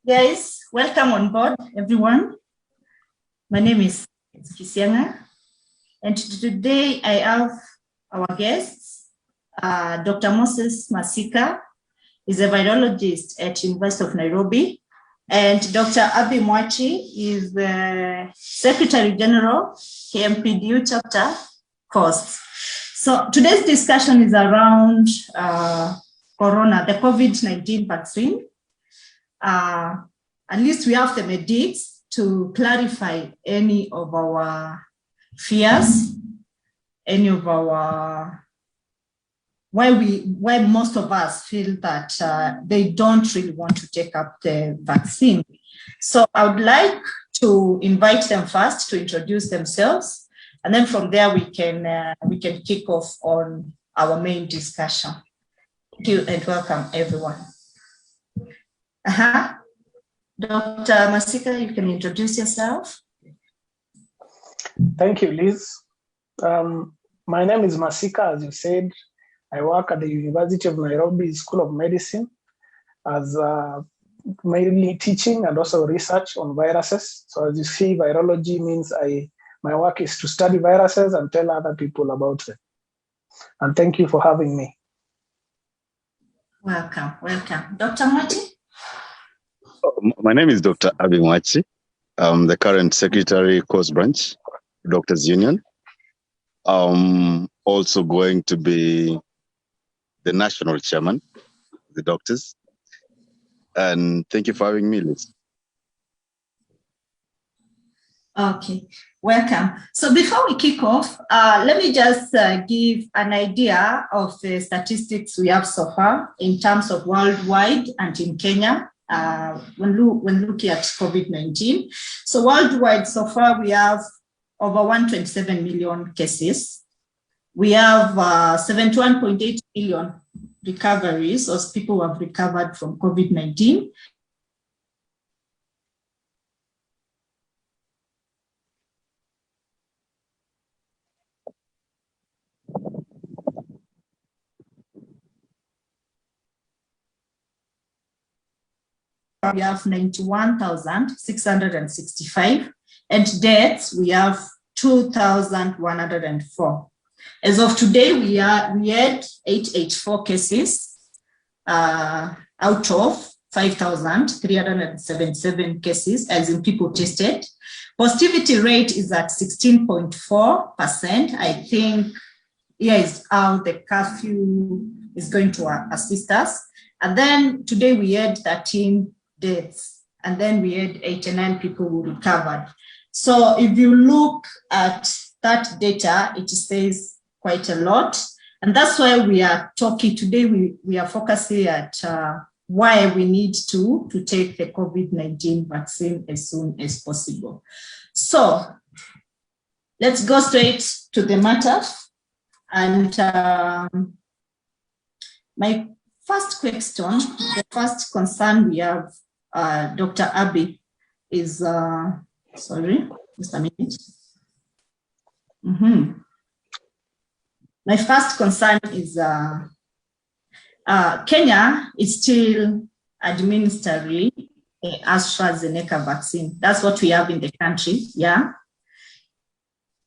Guys, welcome on board, everyone. My name is Kisianga, and today I have our guests, Dr. Masika is a virologist at University of Nairobi, and Dr. Abi Mwachi is the Secretary General, KMPDU Chapter Coast. So today's discussion is around Corona, the COVID-19 vaccine. At least we have the medics to clarify any of our fears, any of our why most of us feel that they don't really want to take up the vaccine. So I would like to invite them first to introduce themselves, and then from there we can kick off on our main discussion. Thank you and welcome everyone. Dr. Masika, you can introduce yourself. Thank you, Liz. My name is Masika, as you said. I work at the University of Nairobi School of Medicine as mainly teaching and also research on viruses. So as you see, virology means my work is to study viruses and tell other people about them. And thank you for having me. Welcome, welcome. Dr. Mwachi? My name is Dr. Abi Mwachi. I'm the current Secretary, Coast Branch, Doctors Union. I'm also going to be the National Chairman, the doctors. And thank you for having me, Liz. Okay, welcome. So before we kick off, let me just give an idea of the statistics we have so far in terms of worldwide and in Kenya. When looking at COVID-19. So worldwide, so far, we have over 127 million cases. We have 71.8 million recoveries, or people who have recovered from COVID-19. We have 91,665, and deaths we have 2,104. As of today, we had 884 cases out of 5,377 cases, as in people tested. Positivity rate is at 16.4%. I think here is how the curfew is going to assist us. And then today we had 13 deaths, and then we had 89 people who recovered. So if you look at that data, it says quite a lot. And that's why we are talking today. We are focusing at why we need to take the COVID-19 vaccine as soon as possible. So let's go straight to the matter. And my first question, the first concern we have, Dr. Abi, is, sorry, just a minute. My first concern is Kenya is still administering the AstraZeneca vaccine. That's what we have in the country, yeah?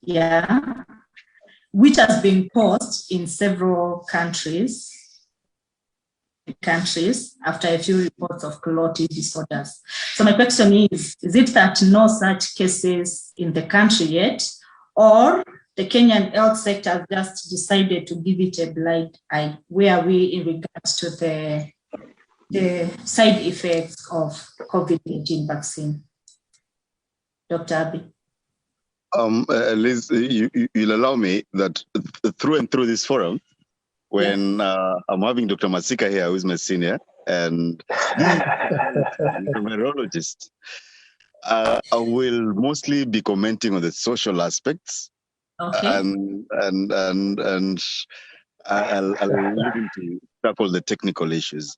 Yeah, which has been paused in several countries after a few reports of clotting disorders. So my question is it that no such cases in the country yet, or the Kenyan health sector has just decided to give it a blind eye? Where are we in regards to the side effects of COVID-19 vaccine? Dr. Abi. Liz, you'll allow me that through and through this forum, when I'm having Dr. Masika here, who is my senior, and a virologist, I will mostly be commenting on the social aspects, and I'll leave him to tackle the technical issues.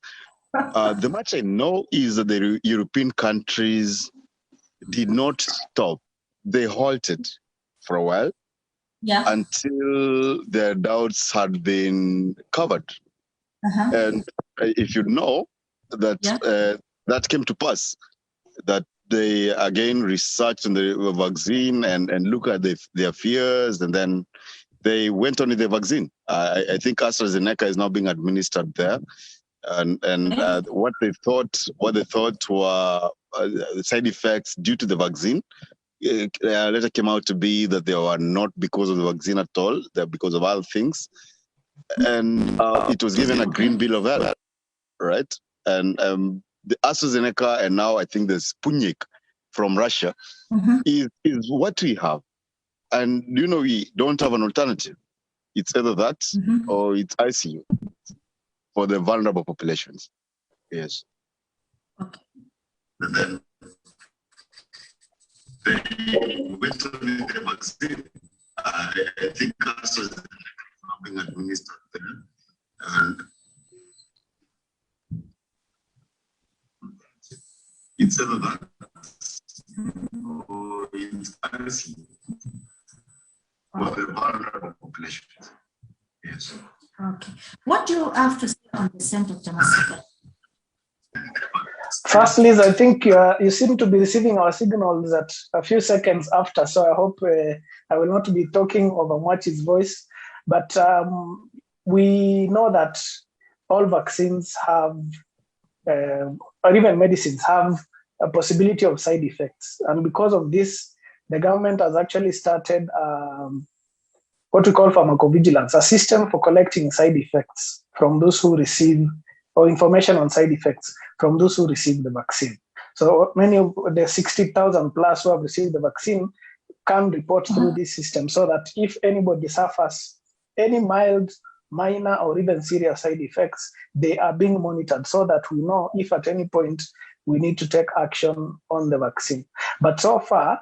The much I know is that the European countries did not stop; they halted for a while. Yeah. Until their doubts had been covered. And if you know that that came to pass, that they again researched on the vaccine and look at their fears, and then they went on with the vaccine. I think AstraZeneca is now being administered there, and what they thought were the side effects due to the vaccine later came out to be that they were not because of the vaccine at all. They're because of other things, and it was given a green bill of health, right? And the AstraZeneca, and now I think the Sputnik from Russia is what we have. And we don't have an alternative. It's either that or it's ICU for the vulnerable populations. Yes. Okay. And then they went on with the vaccine. I think AstraZeneca is now being administered there. And it's either that or it's ICU. For the vulnerable population. Yes. Okay. What do you have to say on the same, Dr. Masika? First, Liz, I think you seem to be receiving our signals at a few seconds after, so I hope I will not be talking over Mwachi's voice. But we know that all vaccines have, or even medicines have a possibility of side effects. And because of this, the government has actually started what we call pharmacovigilance, a system for collecting side effects from those who receive, or information on side effects from those who receive the vaccine. So many of the 60,000 plus who have received the vaccine can report through this system, so that if anybody suffers any mild, minor, or even serious side effects, they are being monitored so that we know if at any point we need to take action on the vaccine. But so far,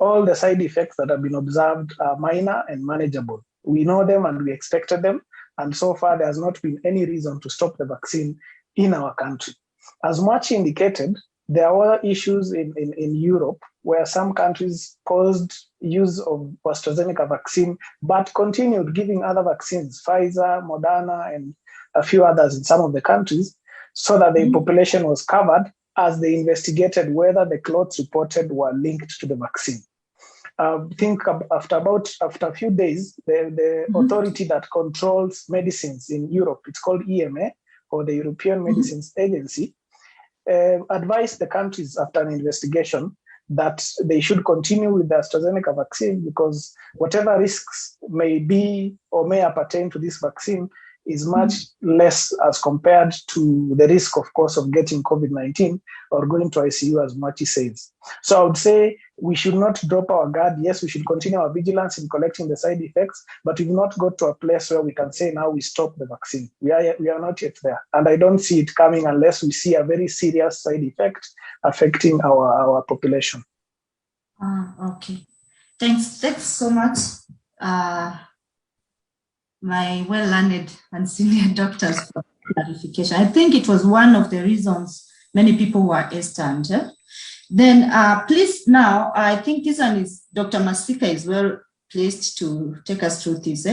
all the side effects that have been observed are minor and manageable. We know them and we expected them. And so far, there has not been any reason to stop the vaccine in our country. As Mwachi indicated, there were issues in Europe where some countries paused use of AstraZeneca vaccine, but continued giving other vaccines, Pfizer, Moderna, and a few others in some of the countries, so that the population was covered as they investigated whether the clots reported were linked to the vaccine. I think after a few days, the authority that controls medicines in Europe, it's called EMA, or the European Medicines Agency, advised the countries after an investigation that they should continue with the AstraZeneca vaccine, because whatever risks may be or may appertain to this vaccine is much less as compared to the risk, of course, of getting COVID-19 or going to ICU, as Mwachi says. So I would say we should not drop our guard. Yes, we should continue our vigilance in collecting the side effects, but we've not got to a place where we can say now we stop the vaccine. We are not yet there. And I don't see it coming unless we see a very serious side effect affecting our population. Okay. Thanks so much. My well-learned and senior doctors for clarification. I think it was one of the reasons many people were hesitant. Then please now, I think this one is Dr. Masika is well placed to take us through this.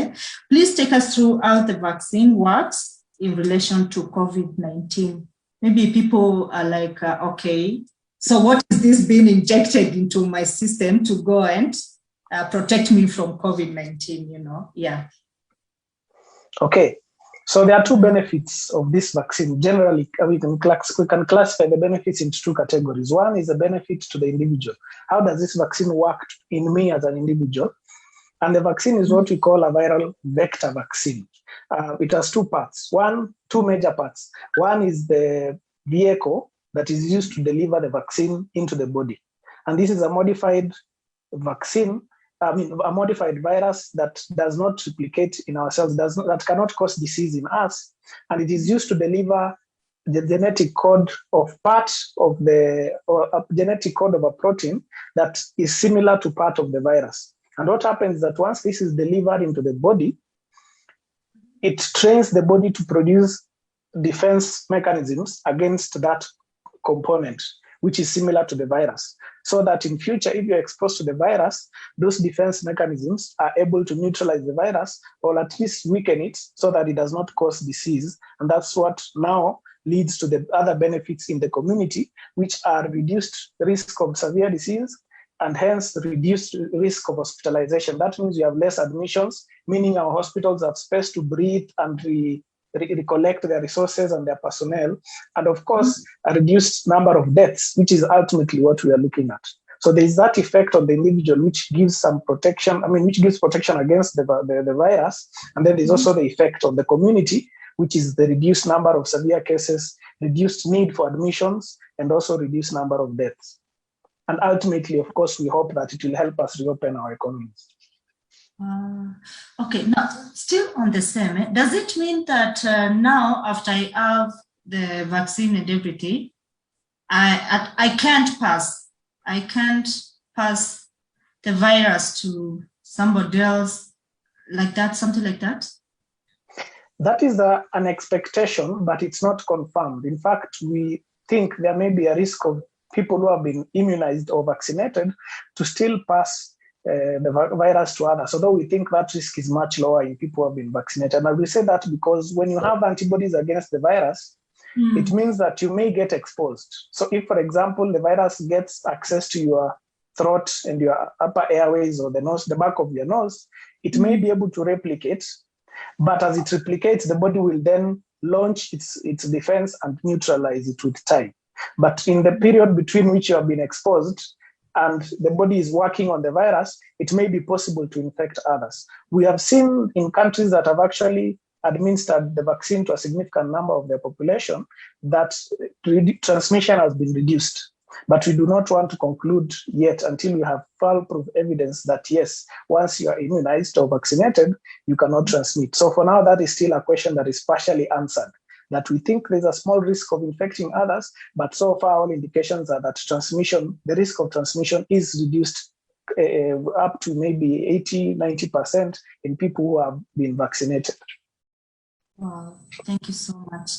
Please take us through how the vaccine works in relation to COVID-19. Maybe people are like, okay, so what is this being injected into my system to go and protect me from COVID-19, Yeah. Okay, so there are two benefits of this vaccine. Generally, we can classify the benefits into two categories. One is a benefit to the individual. How does this vaccine work in me as an individual? And the vaccine is what we call a viral vector vaccine. It has two major parts. One is the vehicle that is used to deliver the vaccine into the body. And this is a modified vaccine, a modified virus that does not replicate in our cells, that cannot cause disease in us. And it is used to deliver the genetic code of a genetic code of a protein that is similar to part of the virus. And what happens is that once this is delivered into the body, it trains the body to produce defense mechanisms against that component, which is similar to the virus. So that in future, if you're exposed to the virus, those defense mechanisms are able to neutralize the virus or at least weaken it so that it does not cause disease. And that's what now leads to the other benefits in the community, which are reduced risk of severe disease and hence reduced risk of hospitalization. That means we have less admissions, meaning our hospitals have space to breathe and recollect their resources and their personnel. And of course, a reduced number of deaths, which is ultimately what we are looking at. So there is that effect on the individual, which gives some protection, which gives protection against the virus. And then there's also the effect on the community, which is the reduced number of severe cases, reduced need for admissions, and also reduced number of deaths. And ultimately, of course, we hope that it will help us reopen our economies. Okay, now still on the same, does it mean that now after I have the vaccine and everything, I can't pass the virus to somebody else like that, something like that? That is an expectation, but it's not confirmed. In fact, we think there may be a risk of people who have been immunized or vaccinated to still pass the virus to others, although we think that risk is much lower in people who have been vaccinated. And we say that because when you have antibodies against the virus, it means that you may get exposed. So if, for example, the virus gets access to your throat and your upper airways or the nose, the back of your nose, it may be able to replicate. But as it replicates, the body will then launch its defense and neutralize it with time. But in the period between which you have been exposed and the body is working on the virus, it may be possible to infect others. We have seen in countries that have actually administered the vaccine to a significant number of their population that transmission has been reduced. But we do not want to conclude yet until we have foolproof evidence that yes, once you are immunized or vaccinated, you cannot transmit. So for now, that is still a question that is partially answered, that we think there's a small risk of infecting others, but so far all indications are that the risk of transmission is reduced up to maybe 80, 90% in people who have been vaccinated. Wow, thank you so much.